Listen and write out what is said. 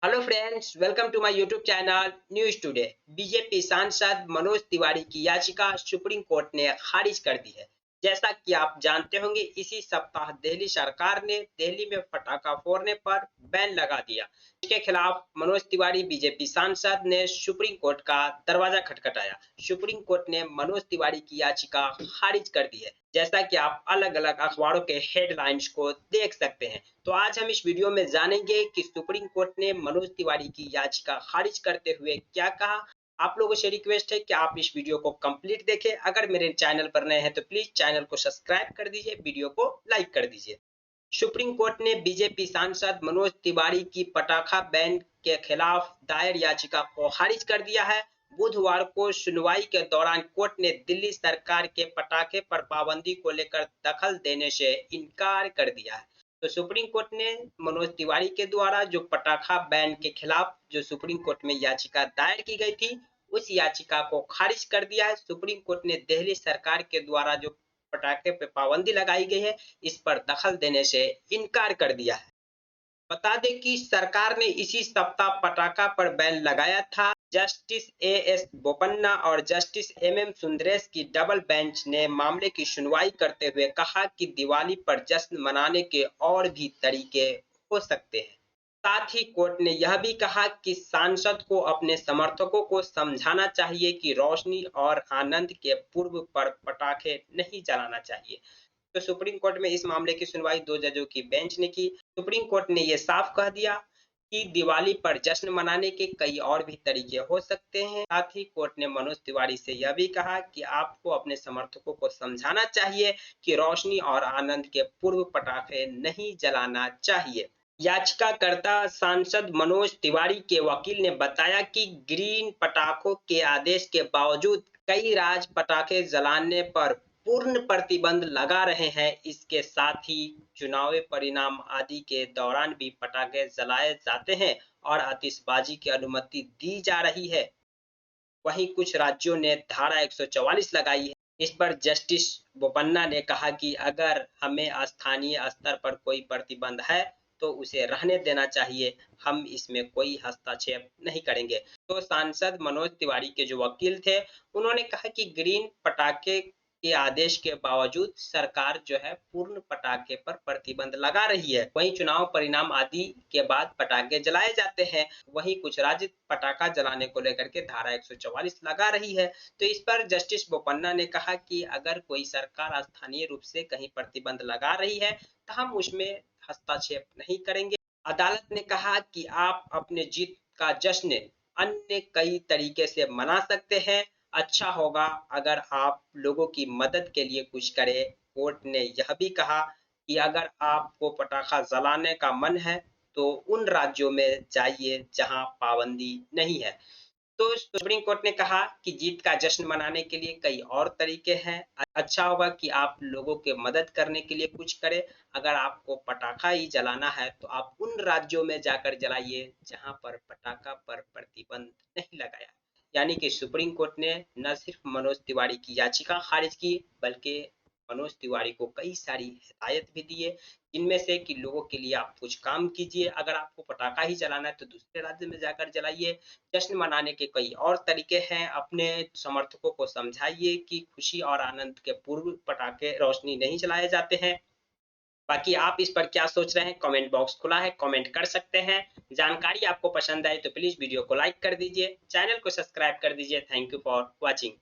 Hello friends, welcome to my YouTube channel news today. BJP सांसद मनोज तिवारी की याचिका supreme court ने खारिज कर दी है। जैसा कि आप जानते होंगे, इसी सप्ताह दिल्ली सरकार ने दिल्ली में पटाखा फोड़ने पर बैन लगा दिया। इसके खिलाफ मनोज तिवारी बीजेपी सांसद ने सुप्रीम कोर्ट का दरवाजा खटखटाया। सुप्रीम कोर्ट ने मनोज तिवारी की याचिका खारिज कर दी है, जैसा कि आप अलग अलग अखबारों के हेडलाइंस को देख सकते हैं। तो आज हम इस वीडियो में जानेंगे कि सुप्रीम कोर्ट ने मनोज तिवारी की याचिका खारिज करते हुए क्या कहा। आप लोगों से रिक्वेस्ट है कि आप इस वीडियो को कंप्लीट देखें। अगर मेरे चैनल पर नए हैं तो प्लीज चैनल को सब्सक्राइब कर दीजिए, वीडियो को लाइक कर दीजिए। सुप्रीम कोर्ट ने बीजेपी सांसद मनोज तिवारी की पटाखा बैन के खिलाफ दायर याचिका को खारिज कर दिया है। बुधवार को सुनवाई के दौरान कोर्ट ने दिल्ली सरकार के पटाखे पर पाबंदी को लेकर दखल देने से इनकार कर दिया है। तो सुप्रीम कोर्ट ने मनोज तिवारी के द्वारा जो पटाखा बैन के खिलाफ जो सुप्रीम कोर्ट में याचिका दायर की गई थी, उस याचिका को खारिज कर दिया है। सुप्रीम कोर्ट ने दिल्ली सरकार के द्वारा जो पटाखे पे पाबंदी लगाई गई है, इस पर दखल देने से इनकार कर दिया है। बता दें कि सरकार ने इसी सप्ताह पटाखा पर बैन लगाया था। जस्टिस एएस बोपन्ना और जस्टिस एमएम सुंदरेश की डबल बेंच ने मामले की सुनवाई करते हुए कहा कि दिवाली पर जश्न मनाने के और भी तरीके हो सकते हैं। साथ ही कोर्ट ने यह भी कहा कि सांसद को अपने समर्थकों को समझाना चाहिए कि रोशनी और आनंद के पूर्व पर पटाखे नहीं जलाना चाहिए। तो सुप्रीम कोर्ट में इस मामले की सुनवाई 2 जजों की बेंच ने की। सुप्रीम कोर्ट ने यह साफ कह दिया कि दिवाली पर जश्न मनाने के कई और भी तरीके हो सकते हैं। साथ ही कोर्ट ने मनोज तिवारी से यह भी कहा कि आपको अपने समर्थकों को समझाना चाहिए कि रोशनी और आनंद के पूर्व पटाखे नहीं जलाना चाहिए। याचिकाकर्ता सांसद मनोज तिवारी के वकील ने बताया कि ग्रीन पटाखों के आदेश के बावजूद कई राज्य पटाखे जलाने पर पूर्ण प्रतिबंध लगा रहे हैं। इसके साथ ही चुनावी परिणाम आदि के दौरान भी पटाखे जलाए जाते हैं और आतिशबाजी की अनुमति दी जा रही है। वहीं कुछ राज्यों ने धारा 144 लगाई है। इस पर जस्टिस बोपन्ना ने कहा कि अगर हमें स्थानीय स्तर पर कोई प्रतिबंध है तो उसे रहने देना चाहिए, हम इसमें कोई हस्तक्षेप नहीं करेंगे। तो सांसद मनोज तिवारी के जो वकील थे, उन्होंने कहा कि ग्रीन पटाखे के आदेश के बावजूद सरकार जो है पूर्ण पटाखे पर प्रतिबंध लगा रही है। वहीं चुनाव परिणाम आदि के बाद पटाखे जलाए जाते हैं। वहीं कुछ राज्य पटाखा जलाने को लेकर के धारा 144 लगा रही है। तो इस पर जस्टिस बोपन्ना ने कहा कि अगर कोई सरकार स्थानीय रूप से कहीं प्रतिबंध लगा रही है तो हम उसमें हस्तक्षेप नहीं करेंगे। अदालत ने कहा कि आप अपने जीत का जश्न अन्य कई तरीके से मना सकते हैं। अच्छा होगा अगर आप लोगों की मदद के लिए कुछ करें। कोर्ट ने यह भी कहा कि अगर आपको पटाखा जलाने का मन है तो उन राज्यों में जाइए जहां पाबंदी नहीं है। तो सुप्रीम कोर्ट ने कहा कि जीत का जश्न मनाने के लिए कई और तरीके हैं। अच्छा होगा कि आप लोगों के मदद करने के लिए कुछ करें। अगर आपको पटाखा ही जलाना है तो आप उन राज्यों में जाकर जलाइए जहां पर पटाखा पर प्रतिबंध नहीं लगाया। यानी कि सुप्रीम कोर्ट ने न सिर्फ मनोज तिवारी की याचिका खारिज की, बल्कि मनोज तिवारी को कई सारी हिदायत भी दिए, जिनमें से कि लोगों के लिए आप कुछ काम कीजिए। अगर आपको पटाखा ही जलाना है तो दूसरे राज्य में जाकर जलाइए। जश्न मनाने के कई और तरीके हैं। अपने समर्थकों को समझाइए कि खुशी और आनंद के पूर्व पटाखे रोशनी नहीं जलाए जाते हैं। बाकी आप इस पर क्या सोच रहे हैं, कमेंट बॉक्स खुला है, कमेंट कर सकते हैं। जानकारी आपको पसंद आए तो प्लीज वीडियो को लाइक कर दीजिए, चैनल को सब्सक्राइब कर दीजिए। Thank you for watching.